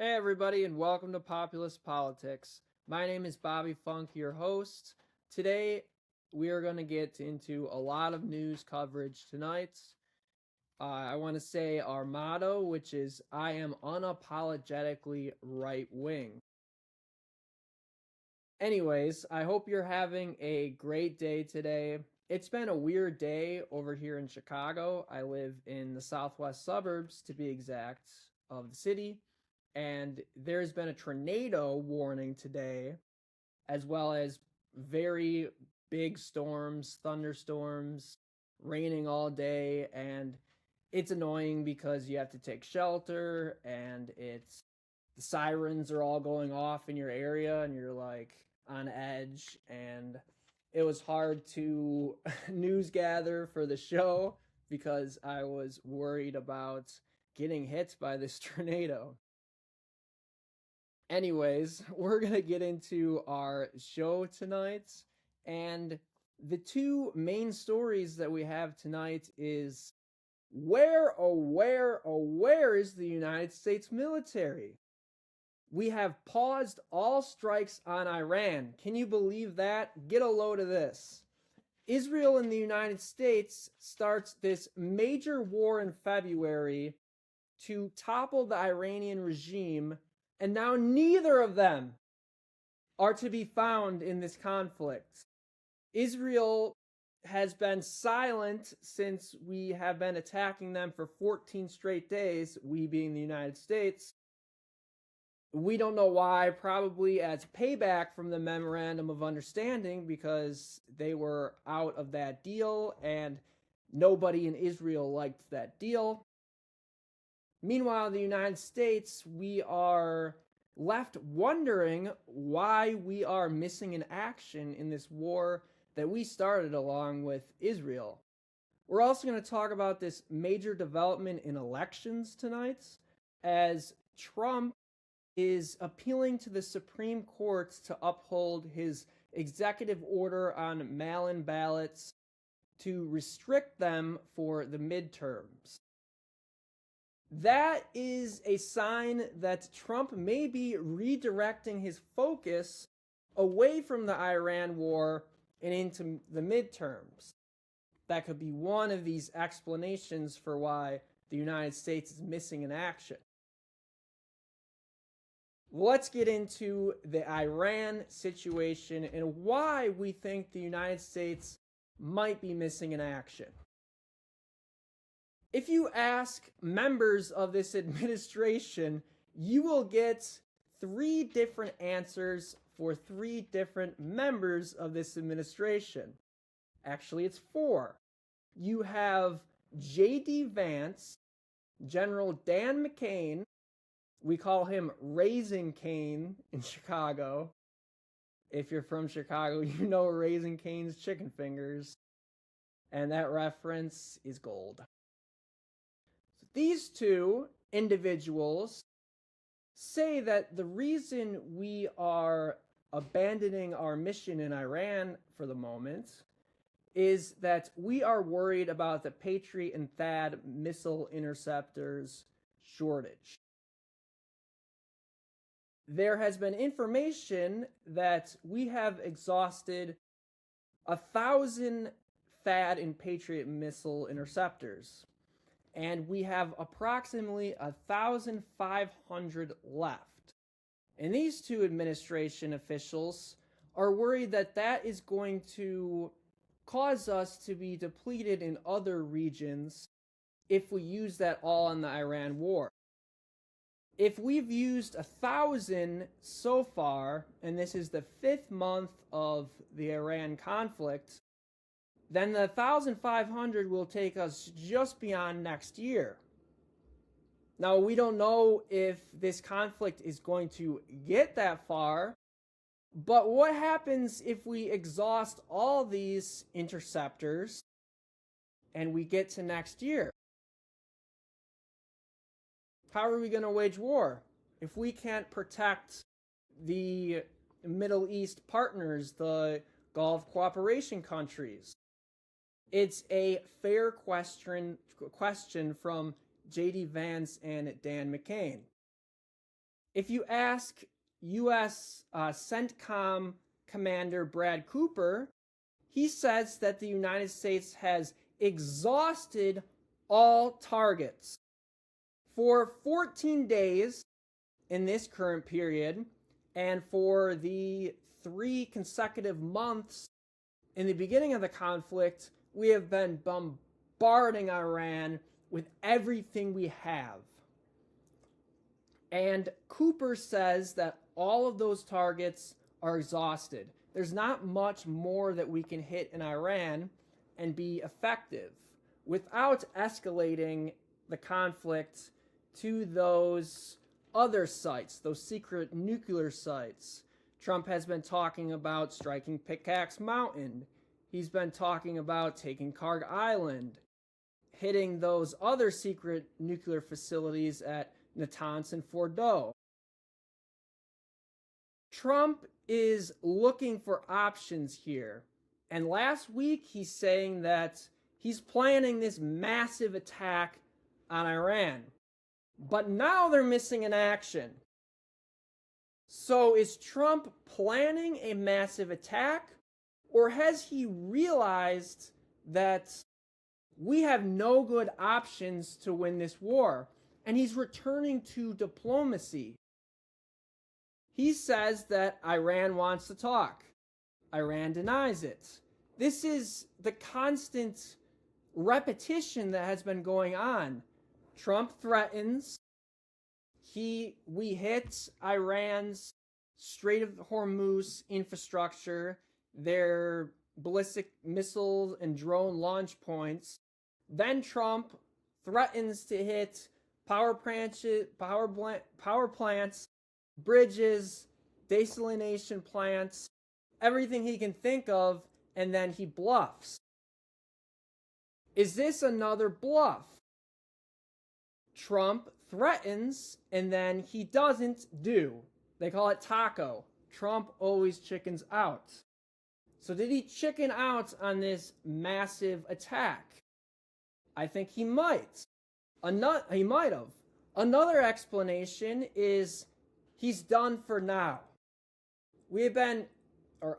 Hey everybody, and welcome to Populist Politics. My name is Bobby Funk, your host. Today we are going to get into a lot of news coverage tonight. I want to say our motto, which is I am unapologetically right wing. Anyways, I hope you're having a great day today. It's been a weird day over here in Chicago. I live in the southwest suburbs, to be exact, of the city. And there's been a tornado warning today, as well as very big storms, thunderstorms, raining all day. And it's annoying because you have to take shelter, and the sirens are all going off in your area, and you're like on edge. And it was hard to news gather for the show because I was worried about getting hit by this tornado. Anyways, we're going to get into our show tonight. And the two main stories that we have tonight is where is the United States military? We have paused all strikes on Iran. Can you believe that? Get a load of this. Israel and the United States starts this major war in February to topple the Iranian regime, and now neither of them are to be found in this conflict. Israel has been silent since we have been attacking them for 14 straight days, we being the United States. We don't know why, probably as payback from the Memorandum of Understanding, because they were out of that deal and nobody in Israel liked that deal. Meanwhile, in the United States, we are left wondering why we are missing in action in this war that we started along with Israel. We're also going to talk about this major development in elections tonight, as Trump is appealing to the Supreme Court to uphold his executive order on mail-in ballots to restrict them for the midterms. That is a sign that Trump may be redirecting his focus away from the Iran war and into the midterms. That could be one of these explanations for why the United States is missing in action. Let's get into the Iran situation and why we think the United States might be missing in action. If you ask members of this administration, you will get 3 different answers for 3 different members of this administration. Actually, it's 4. You have J.D. Vance, General Dan McCain. We call him Raising Cane in Chicago. If you're from Chicago, you know Raising Cane's chicken fingers. And that reference is gold. So these 2 individuals say that the reason we are abandoning our mission in Iran for the moment is that we are worried about the Patriot and THAAD missile interceptors shortage. There has been information that we have exhausted 1,000 THAAD and Patriot missile interceptors, and we have approximately 1,500 left. And these 2 administration officials are worried that that is going to cause us to be depleted in other regions if we use that all on the Iran war. If we've used 1,000 so far, and this is the 5th month of the Iran conflict, then the 1,500 will take us just beyond next year. Now, we don't know if this conflict is going to get that far, but what happens if we exhaust all these interceptors and we get to next year? How are we going to wage war if we can't protect the Middle East partners, the Gulf cooperation countries? It's a fair question from J.D. Vance and Dan McCain. If you ask U.S. CENTCOM Commander Brad Cooper, he says that the United States has exhausted all targets. For 14 days in this current period, and for the 3 consecutive months in the beginning of the conflict, we have been bombarding Iran with everything we have. And Cooper says that all of those targets are exhausted. There's not much more that we can hit in Iran and be effective without escalating the conflict to those other sites, those secret nuclear sites. Trump has been talking about striking Pickaxe Mountain. He's been talking about taking Karg Island, hitting those other secret nuclear facilities at Natanz and Fordow. Trump is looking for options here. And last week, he's saying that he's planning this massive attack on Iran. But now they're missing in action. So is Trump planning a massive attack? Or has he realized that we have no good options to win this war? And he's returning to diplomacy. He says that Iran wants to talk. Iran denies it. This is the constant repetition that has been going on. Trump threatens. We hit Iran's Strait of Hormuz infrastructure, their ballistic missile and drone launch points. Then Trump threatens to hit power plants, bridges, desalination plants, everything he can think of, and then he bluffs. Is this another bluff? Trump threatens, and then he doesn't do. They call it taco. Trump always chickens out. So did he chicken out on this massive attack? I think he might. He might have. Another explanation is he's done for now.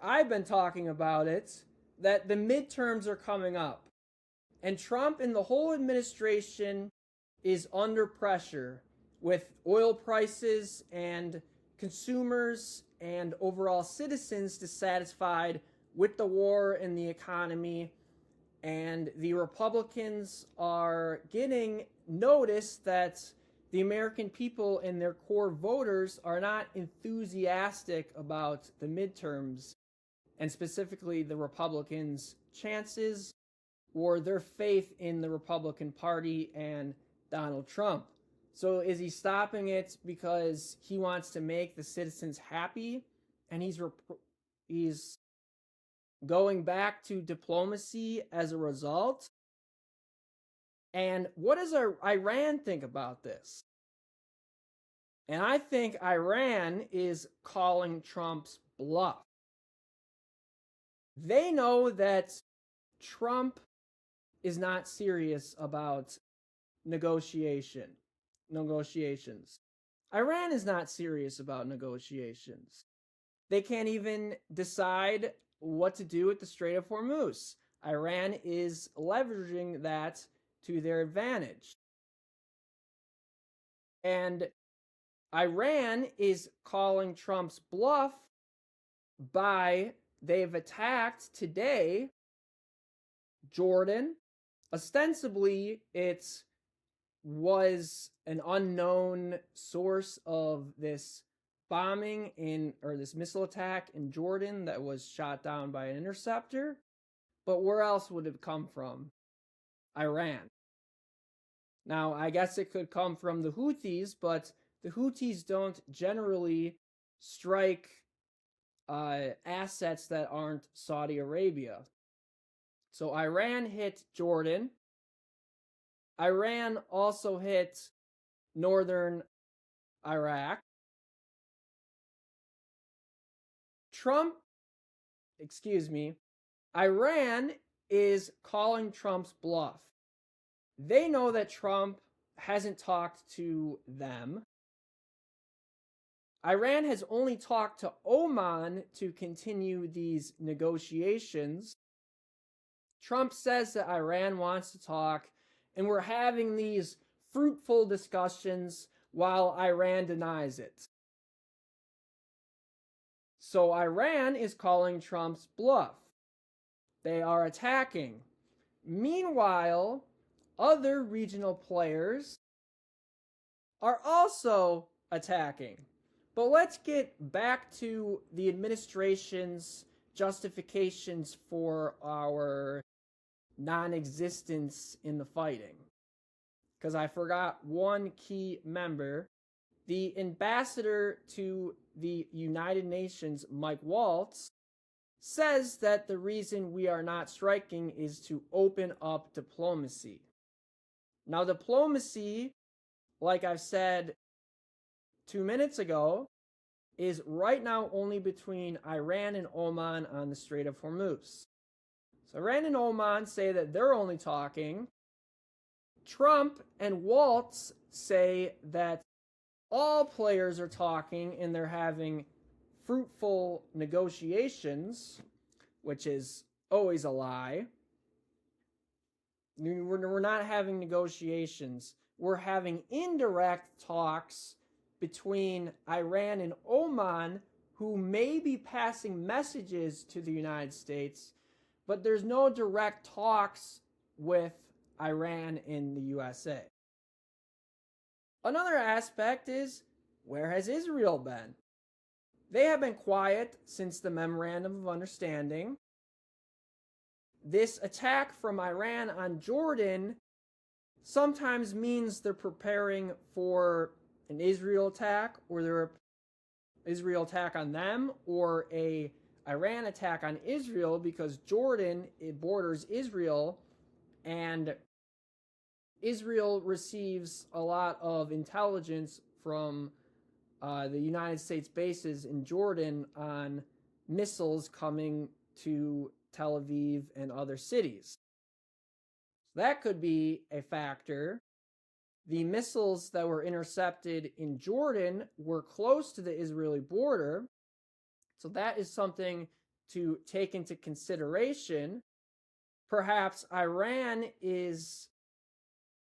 I've been talking about it, that the midterms are coming up. And Trump and the whole administration is under pressure with oil prices and consumers and overall citizens dissatisfied with the war and the economy. And the Republicans are getting notice that the American people and their core voters are not enthusiastic about the midterms, and specifically the Republicans' chances or their faith in the Republican Party and Donald Trump. So is he stopping it because he wants to make the citizens happy, and he's going back to diplomacy as a result? And what does Iran think about this? And I think Iran is calling Trump's bluff. They know that Trump is not serious about negotiations. Iran is not serious about negotiations. They can't even decide what to do with the Strait of Hormuz. Iran is leveraging that to their advantage. And Iran is calling Trump's bluff they've attacked today Jordan. Ostensibly, it was an unknown source of this bombing this missile attack in Jordan that was shot down by an interceptor. But where else would it come from? Iran. Now, I guess it could come from the Houthis, but the Houthis don't generally strike assets that aren't Saudi Arabia. So Iran hit Jordan. Iran also hit northern Iraq. Iran is calling Trump's bluff. They know that Trump hasn't talked to them. Iran has only talked to Oman to continue these negotiations. Trump says that Iran wants to talk, and we're having these fruitful discussions while Iran denies it. So Iran is calling Trump's bluff. They are attacking. Meanwhile, other regional players are also attacking. But let's get back to the administration's justifications for our non-existence in the fighting. Because I forgot one key member. The ambassador to the United Nations, Mike Waltz, says that the reason we are not striking is to open up diplomacy. Now, diplomacy, like I've said 2 minutes ago, is right now only between Iran and Oman on the Strait of Hormuz. So Iran and Oman say that they're only talking. Trump and Waltz say that all players are talking and they're having fruitful negotiations, which is always a lie. We're not having negotiations. We're having indirect talks between Iran and Oman, who may be passing messages to the United States, but there's no direct talks with Iran in the USA. Another aspect is, where has Israel been? They have been quiet since the Memorandum of Understanding. This attack from Iran on Jordan sometimes means they're preparing for an Israel attack, or their Israel attack on them, or a Iran attack on Israel, because Jordan, it borders Israel, and Israel receives a lot of intelligence from the United States bases in Jordan on missiles coming to Tel Aviv and other cities. So that could be a factor. The missiles that were intercepted in Jordan were close to the Israeli border, so that is something to take into consideration. Perhaps Iran is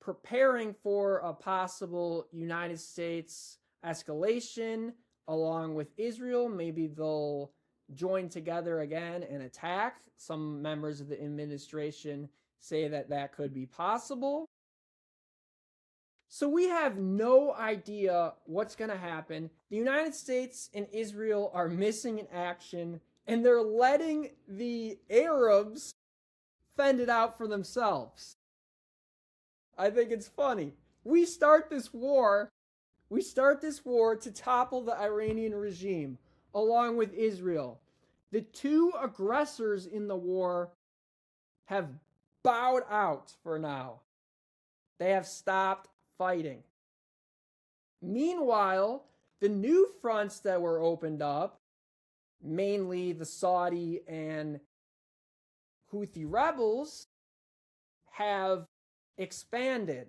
preparing for a possible United States escalation along with Israel. Maybe they'll join together again and attack. Some members of the administration say that that could be possible. So we have no idea what's going to happen. The United States and Israel are missing in action, and they're letting the Arabs fend it out for themselves. I think it's funny. We start this war to topple the Iranian regime, along with Israel. The two aggressors in the war have bowed out for now. They have stopped fighting. Meanwhile, the new fronts that were opened up, mainly the Saudi and Houthi rebels, have expanded.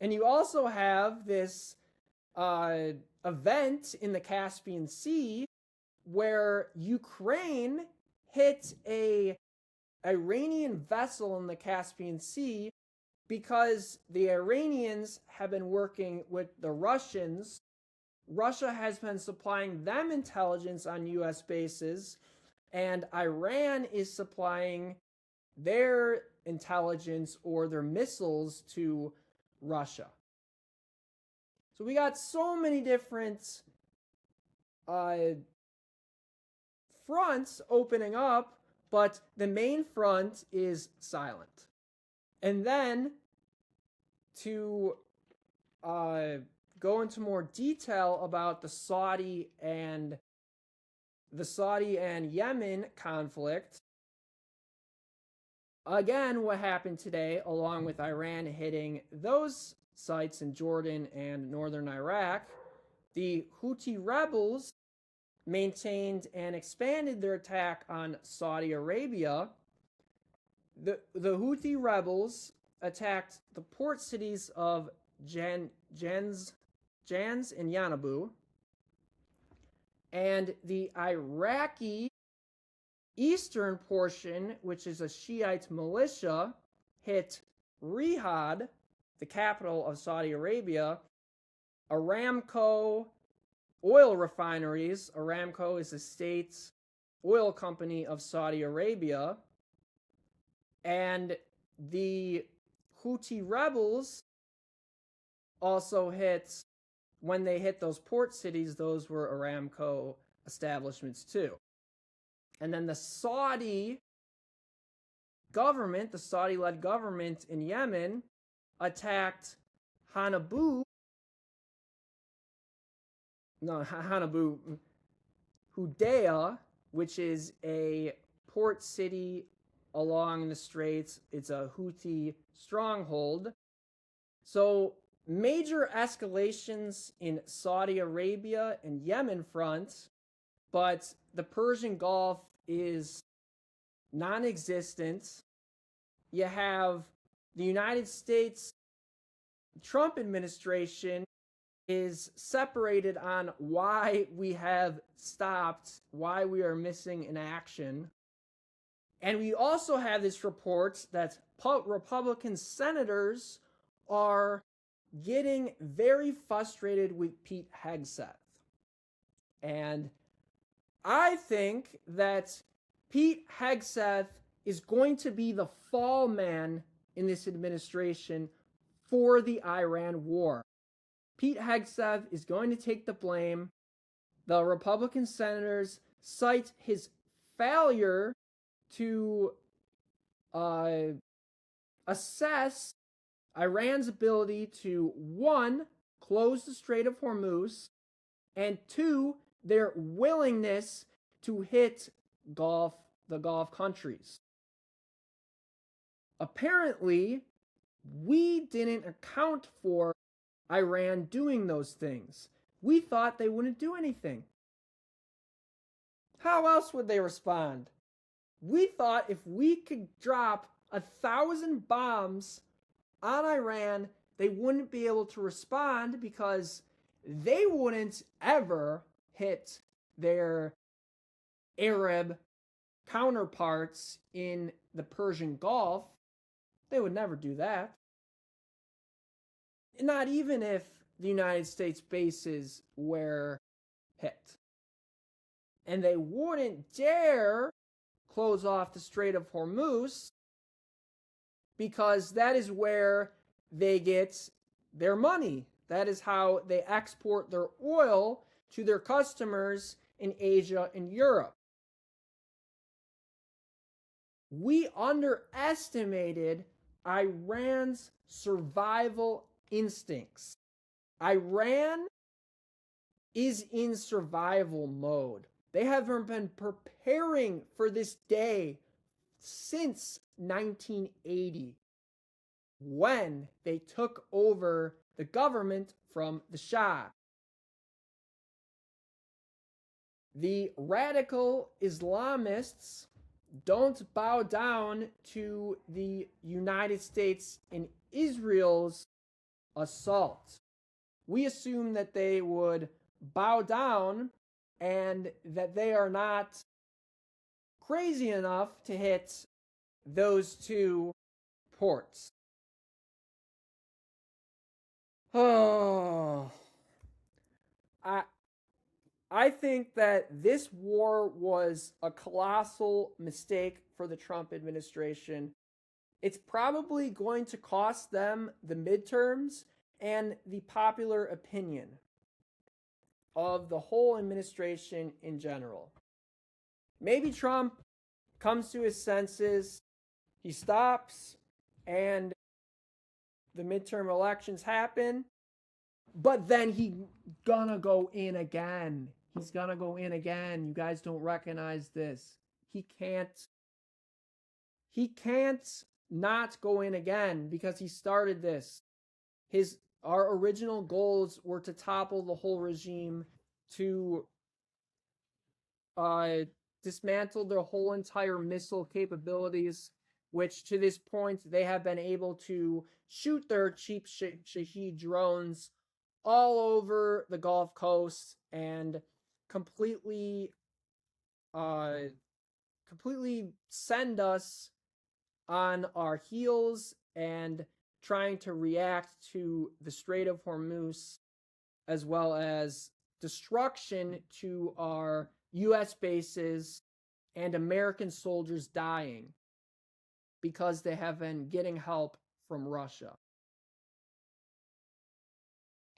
And you also have this event in the Caspian Sea where Ukraine hit an Iranian vessel in the Caspian Sea because the Iranians have been working with the Russians. Russia has been supplying them intelligence on U.S. bases, and Iran is supplying their intelligence or their missiles to Russia. So we got so many different fronts opening up, but the main front is silent. And then to go into more detail about the Saudi and Yemen conflict, again, what happened today, along with Iran hitting those sites in Jordan and northern Iraq, the Houthi rebels maintained and expanded their attack on Saudi Arabia. The Houthi rebels attacked the port cities of Jans and Yanabu. And the Iraqi eastern portion, which is a Shiite militia, hit Riyadh, the capital of Saudi Arabia. Aramco oil refineries. Aramco is the state's oil company of Saudi Arabia. And the Houthi rebels also hit, when they hit those port cities, those were Aramco establishments too. And then the Saudi government, the Saudi-led government in Yemen, attacked Hanabu, Hudaydah, which is a port city along the straits. It's a Houthi stronghold. So major escalations in Saudi Arabia and Yemen front, but the Persian Gulf is non-existent. You have the United States Trump administration is separated on why we have stopped, why we are missing in action. And we also have this report that Republican senators are getting very frustrated with Pete Hegseth. And I think that Pete Hegseth is going to be the fall man in this administration for the Iran war. Pete Hegseth is going to take the blame. The Republican senators cite his failure to assess Iran's ability to, one, close the Strait of Hormuz, and two, their willingness to hit the Gulf countries. Apparently, we didn't account for Iran doing those things. We thought they wouldn't do anything. How else would they respond? We thought if we could drop 1,000 bombs on Iran, they wouldn't be able to respond because they wouldn't ever hit their Arab counterparts in the Persian Gulf. They would never do that. Not even if the United States bases were hit. And they wouldn't dare close off the Strait of Hormuz because that is where they get their money. That is how they export their oil to their customers in Asia and Europe. We underestimated Iran's survival instincts. Iran is in survival mode. They have been preparing for this day since 1980, when they took over the government from the Shah. The radical Islamists don't bow down to the United States and Israel's assault. We assume that they would bow down and that they are not crazy enough to hit those two ports. Oh, I think that this war was a colossal mistake for the Trump administration. It's probably going to cost them the midterms and the popular opinion of the whole administration in general. Maybe Trump comes to his senses, he stops, and the midterm elections happen, but then he's gonna go in again. He's gonna go in again. You guys don't recognize this. He can't not go in again because he started this. Our original goals were to topple the whole regime, to dismantle their whole entire missile capabilities, which to this point they have been able to shoot their cheap Shahed drones all over the Gulf Coast and completely uh completely send us on our heels and trying to react to the Strait of Hormuz, as well as destruction to our U.S. bases and American soldiers dying because they have been getting help from Russia.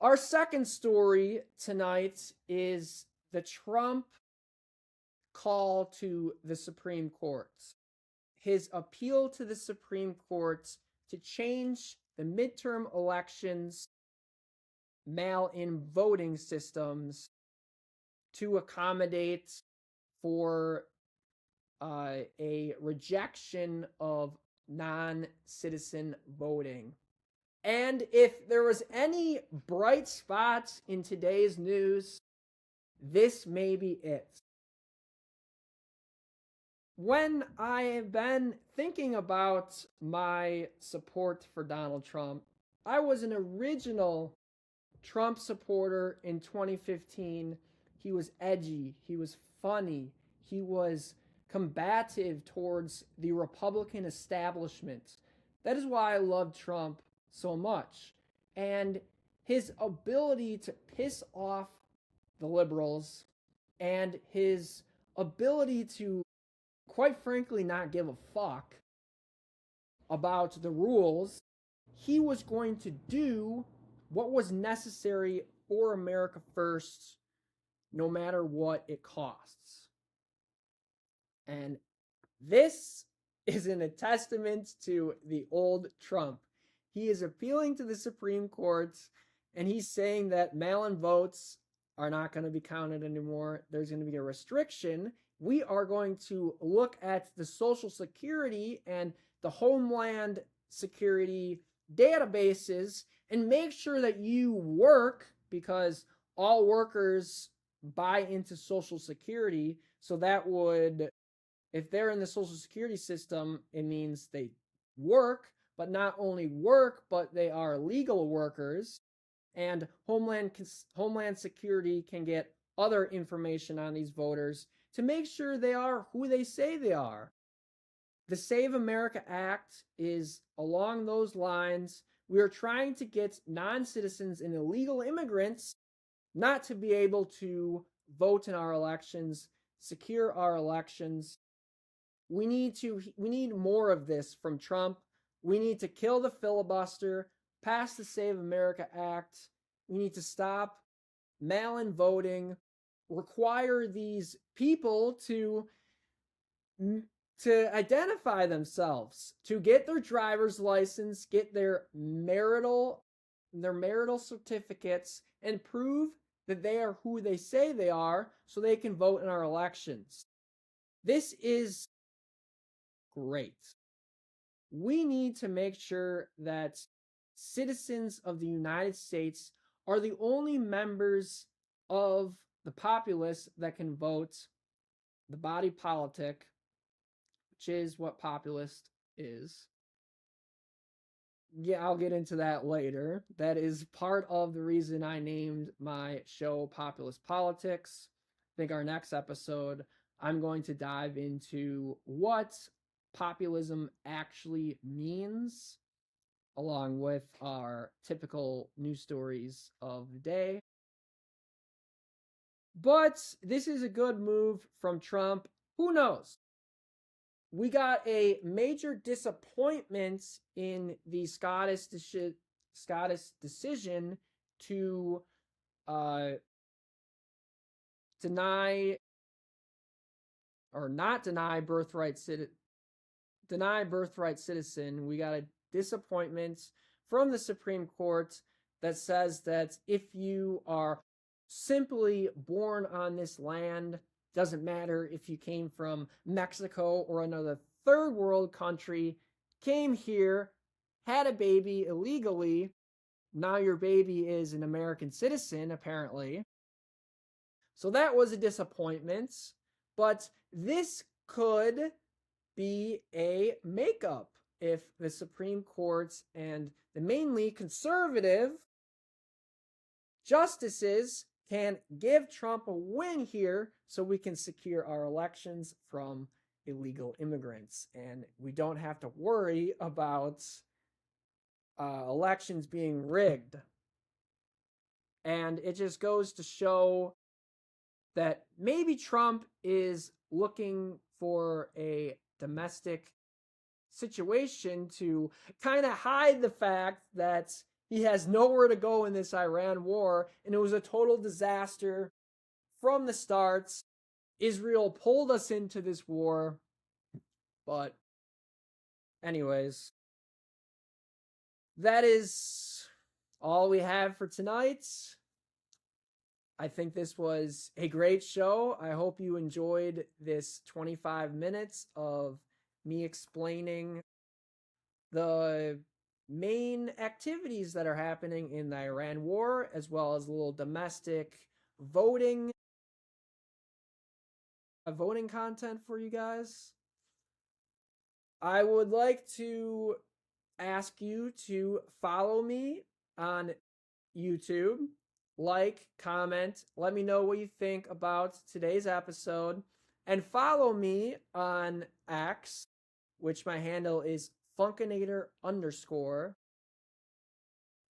Our second story tonight is the Trump call to the Supreme Court. His appeal to the Supreme Court to change the midterm elections mail-in voting systems to accommodate for a rejection of non-citizen voting. And if there was any bright spots in today's news, this may be it. When I have been thinking about my support for Donald Trump, I was an original Trump supporter in 2015. He was edgy, he was funny, he was combative towards the Republican establishment. That is why I love Trump so much. And his ability to piss off the liberals and his ability to, quite frankly, not give a fuck about the rules, he was going to do what was necessary for America first, no matter what it costs. And this isn't a testament to the old Trump. He is appealing to the Supreme Court, and he's saying that mail-in votes are not going to be counted anymore. There's going to be a restriction. We are going to look at the Social Security and the Homeland Security databases and make sure that you work, because all workers buy into Social Security. So that would, if they're in the Social Security system, it means they work, but not only work, but they are legal workers. And Homeland Security can get other information on these voters to make sure they are who they say they are. The Save America Act is along those lines. We are trying to get non-citizens and illegal immigrants not to be able to vote in our elections, secure our elections. We need more of this from Trump. We need to kill the filibuster, pass the Save America Act. We need to stop mail-in voting, require these people to identify themselves, to get their driver's license, get their marital certificates, and prove that they are who they say they are so they can vote in our elections. This is great. We need to make sure that citizens of the United States are the only members of the populace that can vote, the body politic, which is what populist is. Yeah, I'll get into that later. That is part of the reason I named my show Populist Politics. I think our next episode, I'm going to dive into what populism actually means, along with our typical news stories of the day. But this is a good move from Trump. Who knows? We got a major disappointment in the Scottish decision to deny or not deny birthright citizen. We got a disappointment from the Supreme Court that says that if you are simply born on this land, doesn't matter if you came from Mexico or another third world country, came here, had a baby illegally, now your baby is an American citizen, apparently. So that was a disappointment, but this could be a makeup if the Supreme Court and the mainly conservative justices can give Trump a win here so we can secure our elections from illegal immigrants. And we don't have to worry about elections being rigged. And it just goes to show that maybe Trump is looking for a domestic situation to kind of hide the fact that he has nowhere to go in this Iran war, and it was a total disaster from the start. Israel pulled us into this war. But, anyways, that is all we have for tonight. I think this was a great show. I hope you enjoyed this 25 minutes of me explaining the main activities that are happening in the Iran war, as well as a little domestic voting content for you guys. I would like to ask you to follow me on YouTube, like, comment, let me know what you think about today's episode, and follow me on X, which my handle is Funkinator_.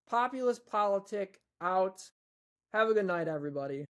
Populist Politic out. Have a good night, everybody.